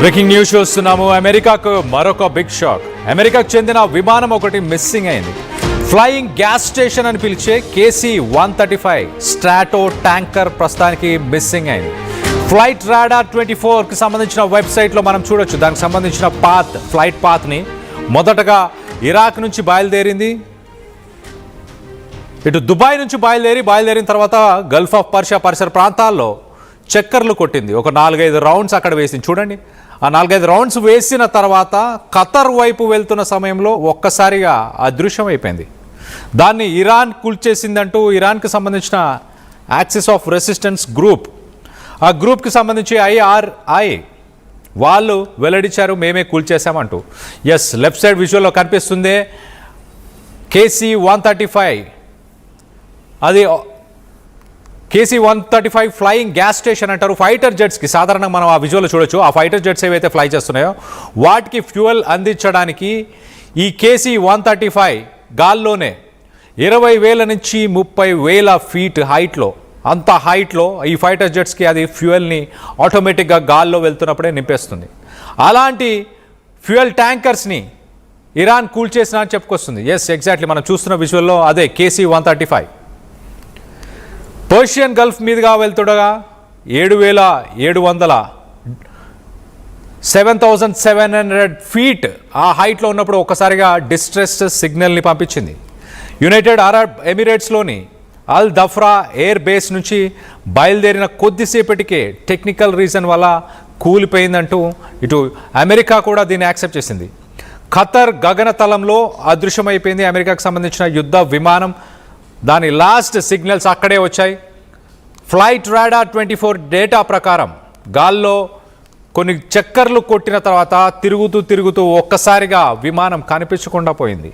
Breaking news చూస్తున్నాము. అమెరికాకు మరొక బిగ్ షాక్. అమెరికాకు చెందిన విమానం ఒకటి మిస్సింగ్ అయింది. ఫ్లయింగ్ గ్యాస్ స్టేషన్ అని పిలిచే KC-135 స్ట్రాటో ట్యాంకర్ ప్రస్తుతానికి మిస్సింగ్ అయింది. ఫ్లైట్ రాడార్ 24కి సంబంధించిన వెబ్సైట్లో మనం చూడొచ్చు. దానికి సంబంధించిన ఫ్లైట్ పాత్ని మొదటగా ఇరాక్ నుంచి బయలుదేరింది. ఇటు దుబాయ్ నుంచి బయలుదేరిన తర్వాత గల్ఫ్ ఆఫ్ పర్షియా పరిసర ప్రాంతాల్లో చక్కర్లు కొట్టింది. ఒక 4-5 రౌండ్స్ అక్కడ వేసింది. చూడండి, ఆ 4-5 రౌండ్స్ వేసిన తర్వాత ఖతర్ వైపు వెళ్తున్న సమయంలో ఒక్కసారిగా అదృశ్యం అయిపోయింది. దాన్ని ఇరాన్ కూల్చేసిందంటూ ఇరాన్కి సంబంధించిన యాక్సిస్ ఆఫ్ రెసిస్టెన్స్ గ్రూప్, ఆ గ్రూప్కి సంబంధించి IRI వాళ్ళు వెల్లడించారు, మేమే కూల్చేశామంటూ. ఎస్, లెఫ్ట్ సైడ్ విజువల్లో కనిపిస్తుంది KC-135. అది KC-135 ఫ్లయింగ్ గ్యాస్ స్టేషన్ అంటారు. ఫైటర్ జెట్స్కి సాధారణంగా మనం ఆ విజువల్ చూడొచ్చు. ఆ ఫైటర్ జెట్స్ ఏవైతే ఫ్లై చేస్తున్నాయో వాటికి ఫ్యూయల్ అందించడానికి ఈ KC-135 గాల్లోనే 20,000 నుంచి 30,000 ఫీట్ హైట్లో, అంత హైట్లో ఈ ఫైటర్ జెట్స్కి అది ఫ్యూయల్ని ఆటోమేటిక్గా గాల్లో వెళ్తున్నప్పుడే నింపేస్తుంది. అలాంటి ఫ్యూయల్ ట్యాంకర్స్ని ఇరాన్ కూల్చేసిన అని చెప్పుకొస్తుంది. ఎస్, ఎగ్జాక్ట్లీ మనం చూస్తున్న విజువల్లో అదే KC-135 పర్షియన్ గల్ఫ్ మీదుగా వెళ్తుండగా 7,700 ఫీట్ ఆ హైట్లో ఉన్నప్పుడు ఒక్కసారిగా డిస్ట్రెస్ సిగ్నల్ని పంపించింది. యునైటెడ్ అరబ్ ఎమిరేట్స్లోని అల్ దఫ్రా ఎయిర్ బేస్ నుంచి బయలుదేరిన కొద్దిసేపటికే టెక్నికల్ రీజన్ వల్ల కూలిపోయిందంటూ ఇటు అమెరికా కూడా దీన్ని యాక్సెప్ట్ చేసింది. ఖతర్ గగనతలంలో అదృశ్యమైపోయింది అమెరికాకు సంబంధించిన యుద్ధ విమానం. దాని లాస్ట్ సిగ్నల్స్ అక్కడే వచ్చాయి. ఫ్లైట్ రాడార్ 24 డేటా ప్రకారం గాల్లో కొన్ని చక్కర్లు కొట్టిన తర్వాత తిరుగుతూ ఒక్కసారిగా విమానం కనిపించకుండా పోయింది.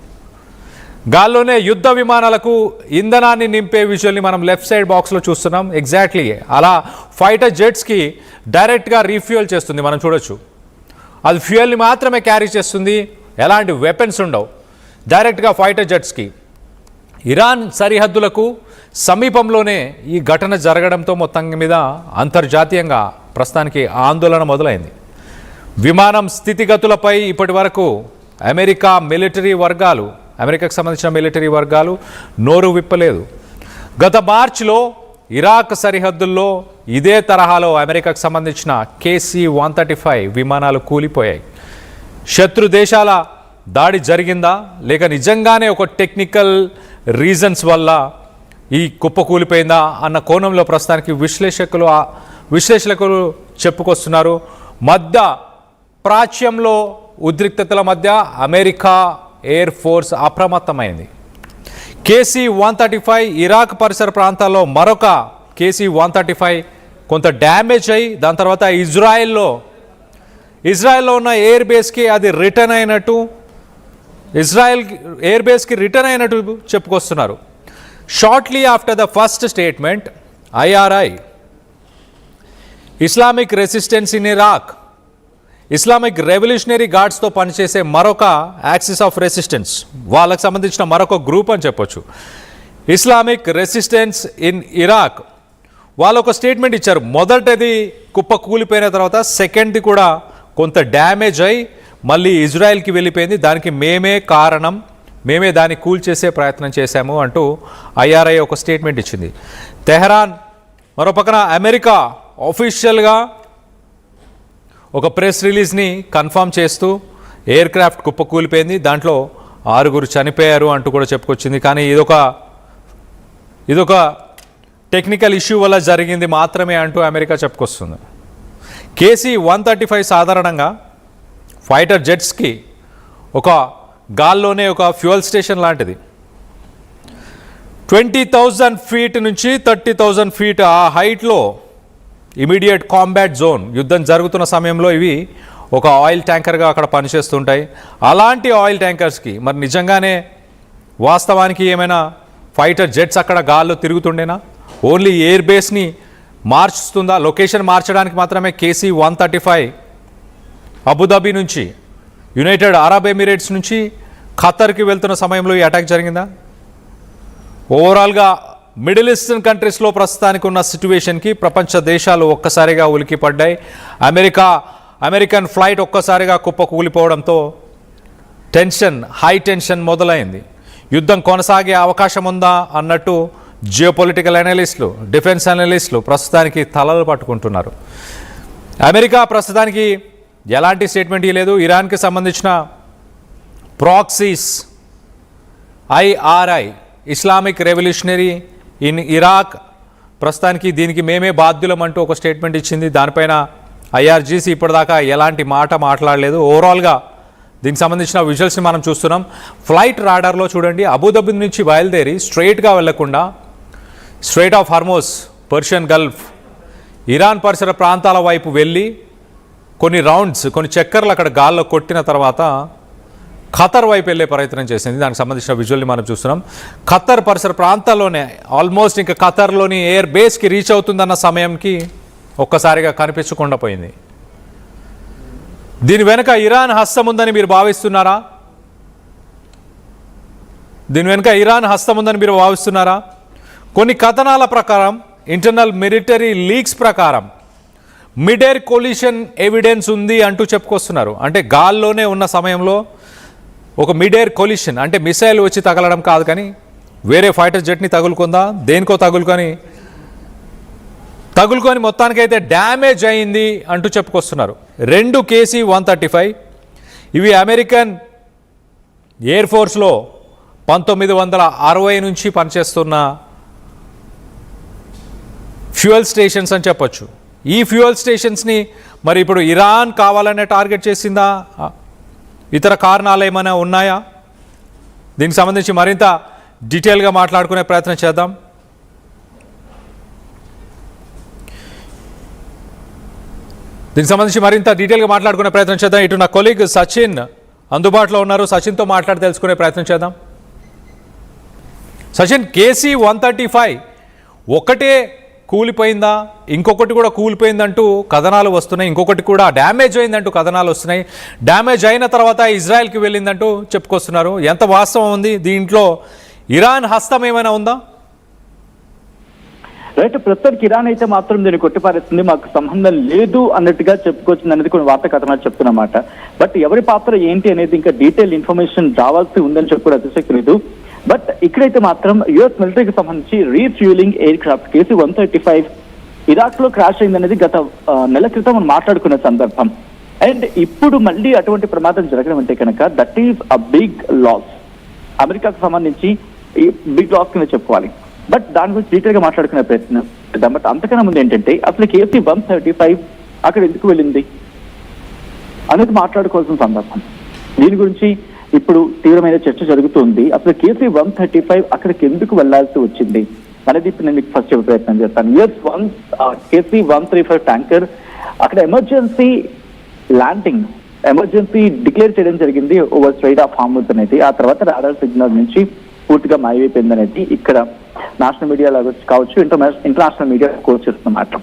గాల్లోనే యుద్ధ విమానాలకు ఇంధనాన్ని నింపే విజువల్ని మనం లెఫ్ట్ సైడ్ బాక్స్లో చూస్తున్నాం. ఎగ్జాక్ట్లీ అలా ఫైటర్ జెట్స్కి డైరెక్ట్గా రీఫ్యూయల్ చేస్తుంది. మనం చూడొచ్చు, అది ఫ్యూయల్ని మాత్రమే క్యారీ చేస్తుంది, ఎలాంటి వెపన్స్ ఉండవు. డైరెక్ట్గా ఫైటర్ జెట్స్కి ఇరాన్ సరిహద్దులకు సమీపంలోనే ఈ ఘటన జరగడంతో మొత్తం మీద అంతర్జాతీయంగా ప్రస్తుతానికి ఆందోళన మొదలైంది. విమానం స్థితిగతులపై ఇప్పటి వరకు అమెరికాకు సంబంధించిన మిలిటరీ వర్గాలు నోరు విప్పలేదు. గత మార్చిలో ఇరాక్ సరిహద్దుల్లో ఇదే తరహాలో అమెరికాకు సంబంధించిన KC-135 విమానాలు కూలిపోయాయి. శత్రు దేశాల దాడి జరిగిందా లేక నిజంగానే ఒక టెక్నికల్ రీజన్స్ వల్ల ఈ కుప్ప కూలిపోయిందా అన్న కోణంలో ప్రస్తుతానికి విశ్లేషకులు చెప్పుకొస్తున్నారు. మధ్య ప్రాచ్యంలో ఉద్రిక్తతల మధ్య అమెరికా ఎయిర్ ఫోర్స్ అప్రమత్తమైంది. KC-135 ఇరాక్ పరిసర ప్రాంతాల్లో మరొక KC-135 కొంత డ్యామేజ్ అయ్యి దాని తర్వాత ఇజ్రాయెల్లో ఉన్న ఎయిర్ బేస్కి అది రిటర్న్ అయినట్టు, ఇజ్రాయెల్ ఎయిర్ బేస్కి రిటర్న్ అయినట్టు చెప్పుకొస్తున్నారు. Shortly after the first statement, IRI Islamic resistance in Iraq, Islamic revolutionary గార్డ్స్తో పనిచేసే మరొక యాక్సిస్ ఆఫ్ రెసిస్టెన్స్, వాళ్ళకు సంబంధించిన మరొక గ్రూప్ అని చెప్పొచ్చు, ఇస్లామిక్ రెసిస్టెన్స్ ఇన్ ఇరాక్, వాళ్ళు ఒక స్టేట్మెంట్ ఇచ్చారు. మొదటిది కుప్ప కూలిపోయిన తర్వాత సెకండ్ది కూడా కొంత డ్యామేజ్ అయి మళ్ళీ ఇజ్రాయెల్కి వెళ్ళిపోయింది. దానికి మేమే కారణం, మేమే దాన్ని కూల్చేసే ప్రయత్నం చేశాము అంటూ IRI ఒక స్టేట్మెంట్ ఇచ్చింది. తెహరాన్ మరో పక్కన అమెరికా ఆఫీషియల్గా ఒక ప్రెస్ రిలీజ్ని కన్ఫర్మ్ చేస్తూ ఎయిర్ క్రాఫ్ట్ కుప్ప కూలిపోయింది, దాంట్లో 6 చనిపోయారు అంటూ కూడా చెప్పుకొచ్చింది. కానీ ఇదొక టెక్నికల్ ఇష్యూ వల్ల జరిగింది మాత్రమే అంటూ అమెరికా చెప్పుకొస్తుంది. KC-135 సాధారణంగా ఫైటర్ జెట్స్కి ఒక గాల్లోనే ఒక ఫ్యూయల్ స్టేషన్ లాంటిది. 20,000 ఫీట్ నుంచి 30,000 ఫీట్ ఆ హైట్లో ఇమీడియట్ కాంబాట్ జోన్, యుద్ధం జరుగుతున్న సమయంలో ఇవి ఒక ఆయిల్ ట్యాంకర్గా అక్కడ పనిచేస్తుంటాయి. అలాంటి ఆయిల్ ట్యాంకర్స్కి మరి నిజంగానే వాస్తవానికి ఏమైనా ఫైటర్ జెట్స్ అక్కడ గాల్లో తిరుగుతుండేనా? ఓన్లీ ఎయిర్ బేస్ని మార్చుతుందా? లొకేషన్ మార్చడానికి మాత్రమే KC-135 అబుదాబి నుంచి, యునైటెడ్ అరబ్ ఎమిరేట్స్ నుంచి ఖతర్కి వెళ్తున్న సమయంలో ఈ అటాక్ జరిగిందా? ఓవరాల్గా మిడిల్ ఈస్టర్న్ కంట్రీస్లో ప్రస్తుతానికి ఉన్న సిట్యువేషన్కి ప్రపంచ దేశాలు ఒక్కసారిగా ఉలికిపడ్డాయి. అమెరికా అమెరికన్ ఫ్లైట్ ఒక్కసారిగా కుప్పకూలిపోవడంతో హై టెన్షన్ మొదలైంది. యుద్ధం కొనసాగే అవకాశం ఉందా అన్నట్టు జియోపొలిటికల్ అనలిస్టులు, డిఫెన్స్ అనలిస్టులు ప్రస్తుతానికి తలలు పట్టుకుంటున్నారు. అమెరికా ప్రస్తుతానికి ఎలాంటి స్టేట్మెంట్ ఇవ్వలేదు. ఇరాన్కి సంబంధించిన proxies IRI Islamic revolutionary in Iraq ప్రస్తుతానికి దీనికి మేమే బాధ్యులం అంటూ ఒక స్టేట్మెంట్ ఇచ్చింది. దానిపైన IRGC ఇప్పటిదాకా ఎలాంటి మాట మాట్లాడలేదు. ఓవరాల్గా దీనికి సంబంధించిన విజువల్స్ని మనం చూస్తున్నాం. ఫ్లైట్ రాడార్లో చూడండి, అబుదాబి నుంచి బయలుదేరి స్ట్రైట్గా వెళ్లకుండా straight of Hormuz, Persian Gulf, Iran పరిసర ప్రాంతాల వైపు వెళ్ళి కొన్ని చక్కర్లు అక్కడ గాల్లో కొట్టిన తర్వాత ఖతర్ వైపు వెళ్ళే ప్రయత్నం చేసింది. దానికి సంబంధించిన విజువల్ని మనం చూస్తున్నాం. ఖతర్ పరిసర ప్రాంతాల్లోనే ఆల్మోస్ట్ ఇంకా ఖతర్లోని ఎయిర్ బేస్కి రీచ్ అవుతుందన్న సమయంకి ఒక్కసారిగా కనిపించకుండా పోయింది. దీని వెనుక ఇరాన్ హస్తం ఉందని మీరు భావిస్తున్నారా? కొన్ని కథనాల ప్రకారం, ఇంటర్నల్ మిలిటరీ లీక్స్ ప్రకారం మిడ్ ఎయిర్ కొలిషన్ ఎవిడెన్స్ ఉంది అంటూ చెప్పుకొస్తున్నారు. అంటే గాల్లోనే ఉన్న సమయంలో ఒక మిడ్ ఎయిర్ కొలిషన్, అంటే మిసైల్ వచ్చి తగలడం కాదు కానీ వేరే ఫైటర్ జెట్ని తగులుకుందా, దేనికో తగులుకొని మొత్తానికైతే డ్యామేజ్ అయింది అంటూ చెప్పుకొస్తున్నారు. 2 KC-135 ఇవి అమెరికన్ ఎయిర్ ఫోర్స్లో 1960 నుంచి పనిచేస్తున్న ఫ్యూయల్ స్టేషన్స్ అని చెప్పొచ్చు. ఈ ఫ్యూయల్ స్టేషన్స్ని మరి ఇప్పుడు ఇరాన్ కావాలనే టార్గెట్ చేసిందా, ఇతర కారణాలు ఏమైనా ఉన్నాయా? దీనికి సంబంధించి మరింత డీటెయిల్గా మాట్లాడుకునే ప్రయత్నం చేద్దాం. ఇటు నా కొలీగ్ సచిన్ అందుబాటులో ఉన్నారు. సచిన్తో మాట్లాడి తెలుసుకునే ప్రయత్నం చేద్దాం. సచిన్, KC-135 ఒకటే కూలిపోయిందా, ఇంకొకటి కూడా కూలిపోయిందంటూ కథనాలు వస్తున్నాయి, ఇంకొకటి కూడా డ్యామేజ్ అయిందంటూ కథనాలు వస్తున్నాయి. డ్యామేజ్ అయిన తర్వాత ఇజ్రాయెల్కి వెళ్ళిందంటూ చెప్పుకొస్తున్నారు. ఎంత వాస్తవం ఉంది దీంట్లో? ఇరాన్ హస్తం ఏమైనా ఉందా? రైట్, ప్రస్తుతానికి ఇరాన్ అయితే మాత్రం దీన్ని కొట్టిపారేస్తుంది, మాకు సంబంధం లేదు అన్నట్టుగా చెప్పుకొచ్చింది అనేది కొన్ని వార్తా కథనాలు చెప్తున్నమాట. బట్ ఎవరి పాత్ర ఏంటి అనేది ఇంకా డీటెయిల్ ఇన్ఫర్మేషన్ రావాల్సి ఉందని చెప్పి కూడా అతిశక్తి లేదు. బట్ ఇక్కడైతే మాత్రం యుఎస్ మిలిటరీకి సంబంధించి refuelling air craft KC-135 Iraq లో క్రాష్ అయిందనేది గత నెల క్రితం మనం మాట్లాడుకున్న సందర్భం. అండ్ ఇప్పుడు మళ్ళీ అటువంటి ప్రమాదం జరగడం అంటే కనుక that is a big loss. అమెరికాకు సంబంధించి బిగ్ లాస్ కింద చెప్పుకోవాలి. బట్ దాని గురించి డీటెయిల్ గా మాట్లాడుకునే ప్రయత్నం చేద్దాం. బట్ అంతకన్నా ముందు ఏంటంటే అసలు KC-135 అక్కడ ఎందుకు వెళ్ళింది అనేది మాట్లాడుకోవాల్సిన సందర్భం. దీని గురించి ఇప్పుడు తీవ్రమైన చర్చ జరుగుతుంది. అసలు KC-135 అక్కడికి ఎందుకు వెళ్లాల్సి వచ్చింది అనేది ఇప్పుడు నేను మీకు ఫస్ట్ చెప్పే ప్రయత్నం చేస్తాను. KC-135 ట్యాంకర్ అక్కడ ఎమర్జెన్సీ ల్యాండింగ్, ఎమర్జెన్సీ డిక్లేర్ చేయడం జరిగింది ఓవర్ స్ట్రైట్ ఆఫ్ హార్మూజ్ అనేది. ఆ తర్వాత రాడార్ సిగ్నల్ నుంచి పూర్తిగా మాయమైపోయింది అనేది ఇక్కడ నేషనల్ మీడియా కావచ్చు, ఇంటర్నేషనల్ మీడియా కోచ్ చేస్తున్నమాట.